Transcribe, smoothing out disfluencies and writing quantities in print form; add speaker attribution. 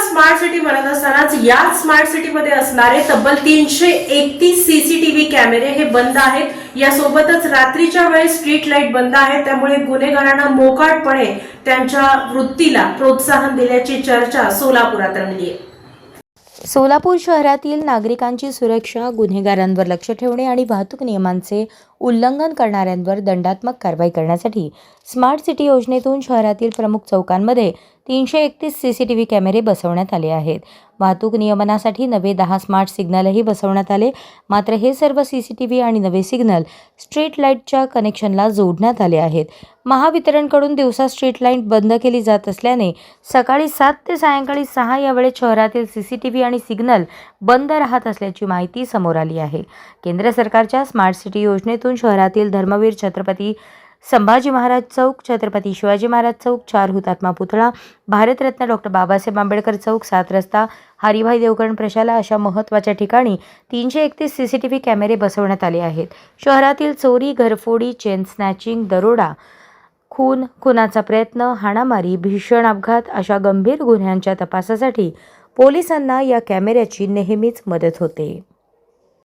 Speaker 1: Smart city म्हणत असतानाच या स्मार्ट सिटीमध्ये असणारे तब्बल 331 सीसीटीव्ही कॅमेरे हे बंद आहेत। यासोबतच रात्रीच्या वेळेस स्ट्रीट लाईट बंद आहेत, त्यामुळे गुन्हेगारांना मोकाटपणे त्यांच्या वृत्तीला प्रोत्साहन दिल्याची चर्चा सोलापुरात रंगली आहे।
Speaker 2: सोलापूर शहरातील नागरिकांची सुरक्षा, गुन्हेगारांवर लक्ष ठेवणे आणि वाहतूक नियमांचे उल्लंघन करणाऱ्यांवर दंडात्मक कारवाई करण्यासाठी स्मार्ट सिटी योजनेतून शहरातील प्रमुख चौकांमध्ये 331 सीसीटीव्ही कॅमेरे बसवण्यात आले आहेत। वाहतूक नियमनासाठी नवे 10 स्मार्ट सिग्नलही बसवण्यात आले। मात्र हे सर्व सीसीटीव्ही आणि नवे सिग्नल स्ट्रीट लाईटच्या कनेक्शनला जोडण्यात आले आहेत। महावितरणकडून दिवसा स्ट्रीट लाईट बंद केली जात असल्याने सकाळी 7 ते सायंकाळी 6 या वेळेत शहरातील सीसीटीव्ही आणि सिग्नल बंद राहत असल्याची माहिती समोर आली आहे। केंद्र सरकारच्या स्मार्ट सिटी योजनेतून शहरातील धर्मवीर छत्रपती संभाजी महाराज चौक, छत्रपती शिवाजी महाराज चौक, 4 हुतात्मा पुतळा, भारतरत्न डॉक्टर बाबासाहेब आंबेडकर चौक, 7 रस्ता, हरिभाई देवगण प्रशाला अशा महत्त्वाच्या ठिकाणी 331 सीसीटीव्ही कॅमेरे बसवण्यात आले आहेत। शहरातील चोरी, घरफोडी, चेन स्नॅचिंग, दरोडा, खुनाचा प्रयत्न, हाणामारी, भीषण अपघात अशा गंभीर गुन्ह्यांच्या तपासासाठी पोलिसांना या कॅमेऱ्याची नेहमीच मदत होते।